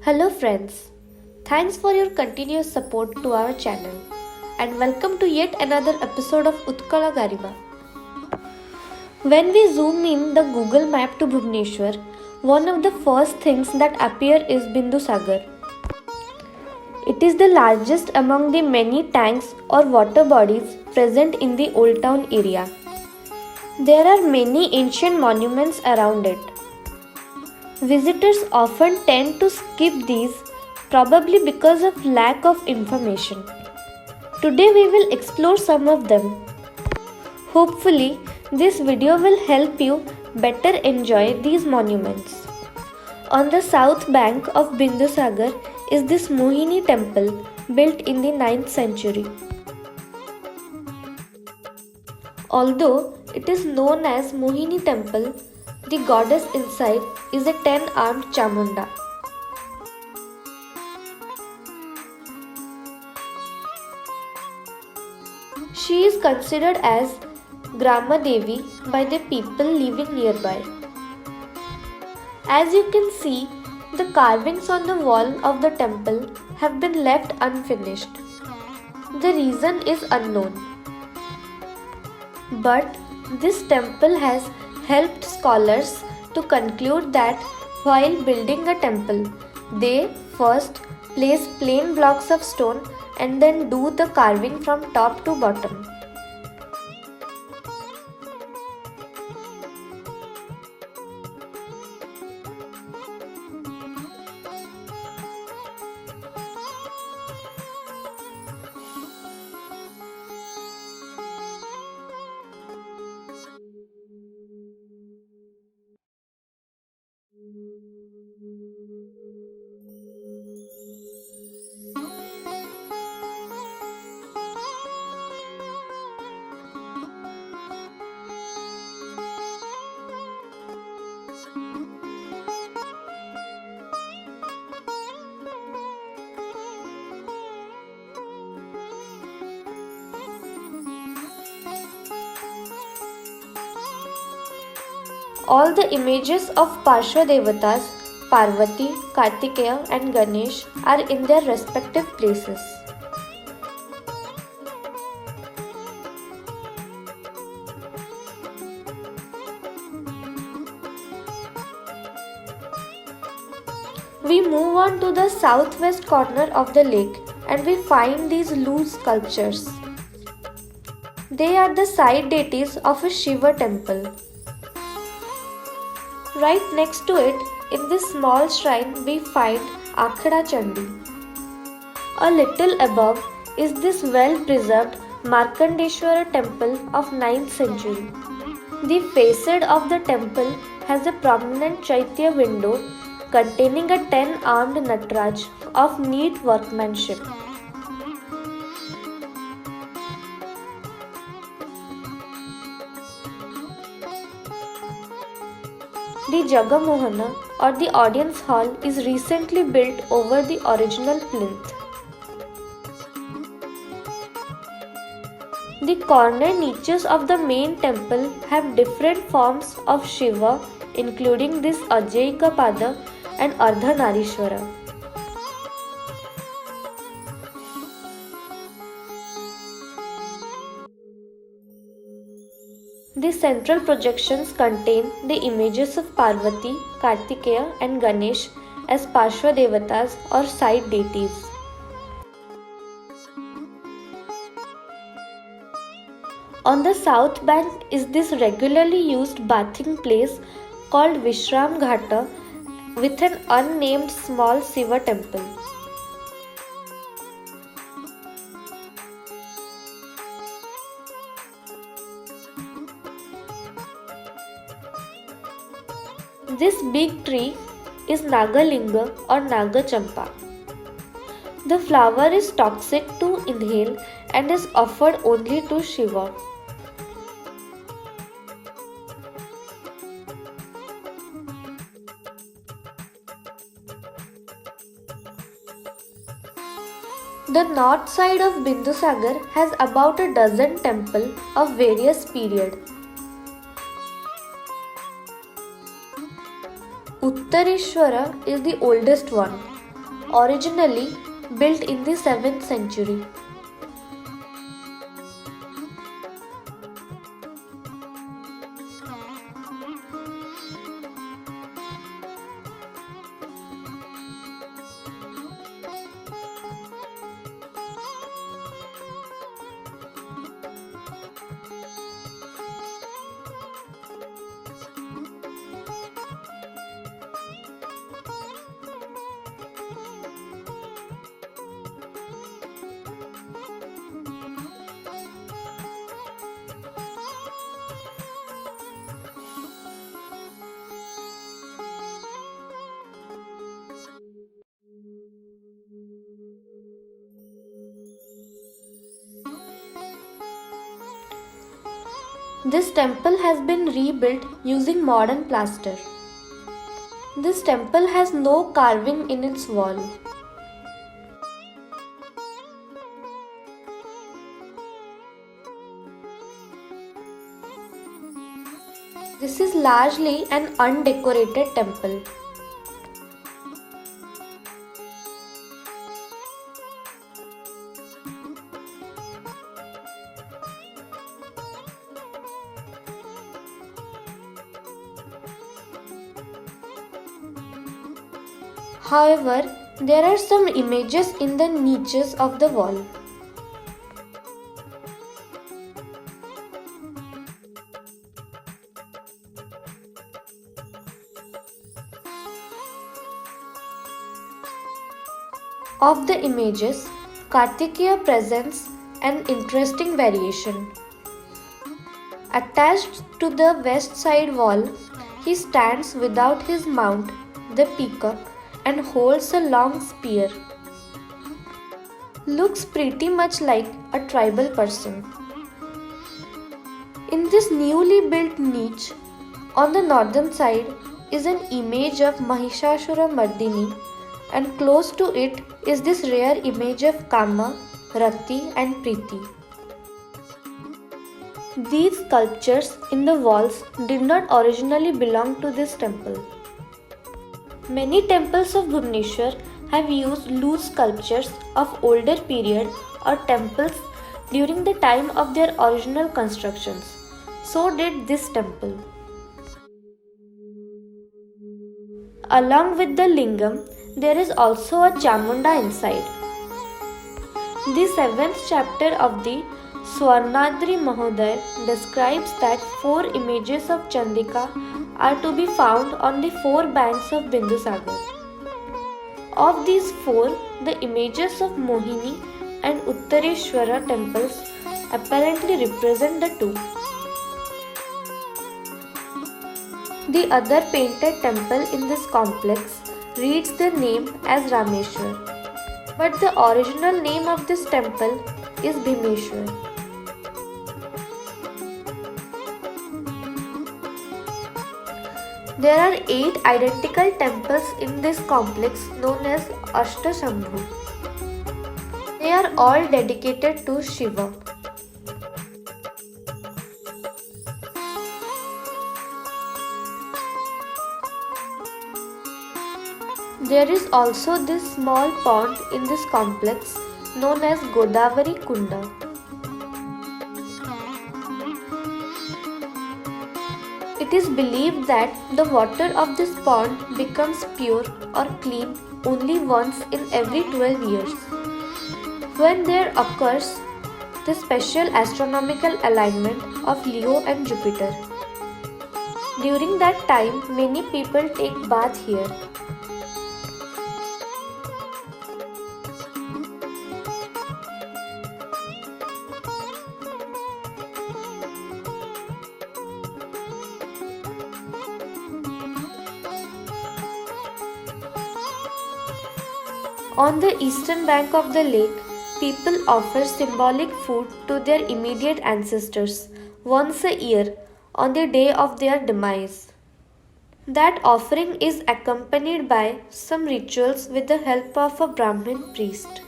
Hello friends, thanks for your continuous support to our channel and welcome to yet another episode of Utkala Garima. When we zoom in the Google map to Bhubaneswar, one of the first things that appear is Bindusagar. It is the largest among the many tanks or water bodies present in the Old Town area. There are many ancient monuments around it. Visitors often tend to skip these, probably because of lack of information. Today we will explore some of them. Hopefully, this video will help you better enjoy these monuments. On the south bank of Bindusagar is this Mohini temple built in the 9th century. Although it is known as Mohini temple, the goddess inside is a 10-armed Chamunda. She is considered as Grama Devi by the people living nearby. As you can see, the carvings on the wall of the temple have been left unfinished. The reason is unknown. But this temple has helped scholars to conclude that while building a temple, they first place plain blocks of stone and then do the carving from top to bottom. All the images of Parshva Devatas, Parvati, Kartikeya and Ganesh are in their respective places. We move on to the southwest corner of the lake and we find these loose sculptures. They are the side deities of a Shiva temple. Right next to it, in this small shrine, we find Akhada Chandi. A little above is this well-preserved Markandeshwara temple of 9th century. The facade of the temple has a prominent Chaitya window containing a 10-armed Nataraj of neat workmanship. The Jagamohana or the audience hall is recently built over the original plinth. The corner niches of the main temple have different forms of Shiva, including this Ajayikapada and Ardhanarishwara. The central projections contain the images of Parvati, Kartikeya and Ganesh as Parshva Devatas or side deities. On the south bank is this regularly used bathing place called Vishram Ghata with an unnamed small Shiva temple. This big tree is Nagalinga or Nagachampa. The flower is toxic to inhale and is offered only to Shiva. The north side of Bindusagar has about a dozen temples of various periods. Uttareshwara is the oldest one, originally built in the 7th century. This temple has been rebuilt using modern plaster. This temple has no carving in its wall. This is largely an undecorated temple. However, there are some images in the niches of the wall. Of the images, Kartikeya presents an interesting variation. Attached to the west side wall, he stands without his mount, the peacock, and holds a long spear. Looks pretty much like a tribal person. In this newly built niche, on the northern side is an image of Mahishasura Mardini, and close to it is this rare image of Kama, Rati, and Priti. These sculptures in the walls did not originally belong to this temple. Many temples of Bhubaneswar have used loose sculptures of older period or temples during the time of their original constructions. So did this temple. Along with the lingam, there is also a Chamunda inside. The 7th chapter of the Swarnadri Mahoday describes that 4 images of Chandika are to be found on the 4 banks of Bindusagar. Of these 4, the images of Mohini and Uttareshwara temples apparently represent the 2. The other painted temple in this complex reads the name as Rameshwar, but the original name of this temple is Bhimeshwar. There are 8 identical temples in this complex known as Ashtashambhu. They are all dedicated to Shiva. There is also this small pond in this complex known as Godavari Kunda. It is believed that the water of this pond becomes pure or clean only once in every 12 years, when there occurs the special astronomical alignment of Leo and Jupiter. During that time, many people take bath here. On the eastern bank of the lake, people offer symbolic food to their immediate ancestors once a year on the day of their demise. That offering is accompanied by some rituals with the help of a Brahmin priest.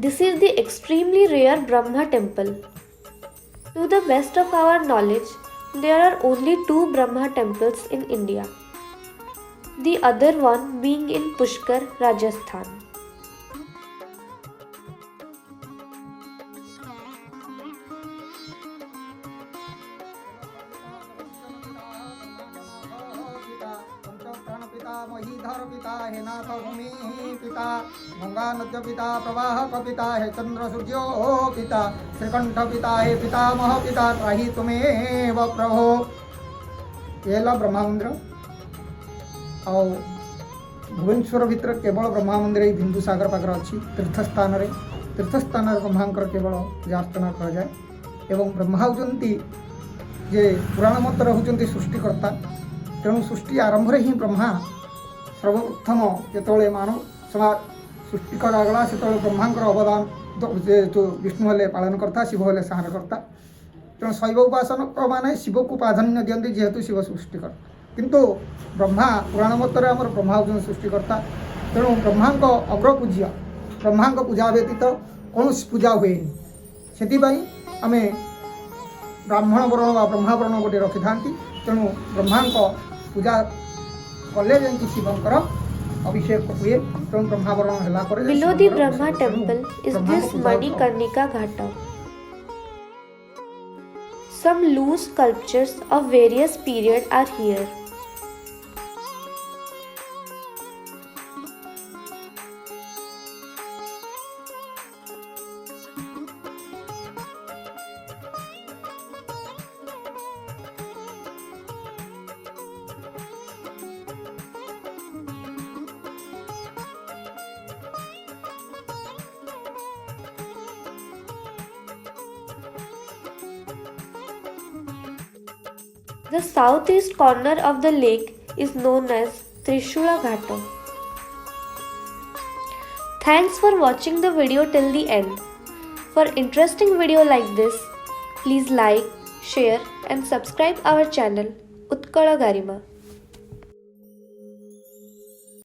This is the extremely rare Brahma temple. To the best of our knowledge, there are only 2 Brahma temples in India, the other one being in Pushkar, Rajasthan. Mahidhar पिता हे नाथ भूमि पिता गंगा नद्य पिता प्रवाहक पिता हे चंद्र सूर्यो पिता श्रीकंठ पिता हे पितामह पिता त्राहि तुमेव प्रभो। ये ब्रह्मा मंदिर आ भुवनेश्वर भितर केवल ब्रह्मा मंदिर बिंदु सागर पाखर अच्छी तीर्थस्थान ब्रह्मांकर केवल अर्चना कराए एवं ब्रह्मा होती जे पुराण मत होती सृष्टिकर्ता तेणु सृष्टि आरंभ ही ब्रह्मा सर्वप्रथम जो मानव समाज सृष्टि करागला से ब्रह्मांकर अवदान जो विष्णु हेले पालन करता शिव हेले संहार करता तेणु शैव उपासक मैंने शिव को प्राधान्य दिखती जेहेतु शिव सृष्टिकर किंतु ब्रह्मा पुराण मत आम ब्रह्मा हो सृष्टिकर्ता तेणु ब्रह्मा अग्र पूज्य ब्रह्मा पूजा व्यतीत कौन पूजा हुए से आम ब्राह्मण वर्ण व ब्रह्मा वर्ण गोटे रखि था तेणु ब्रह्मा पूजा कले जाकि शिवंकर अभिषेक हुए तेणु ब्रह्मावरण होला पर Below the Brahma temple is this Manikarnika Ghata. Some loose sculptures of various period are here. The southeast corner of the lake is known as Trishula Ghata. Thanks for watching the video till the end. For interesting video like this, please like, share and subscribe our channel Utkala Garima.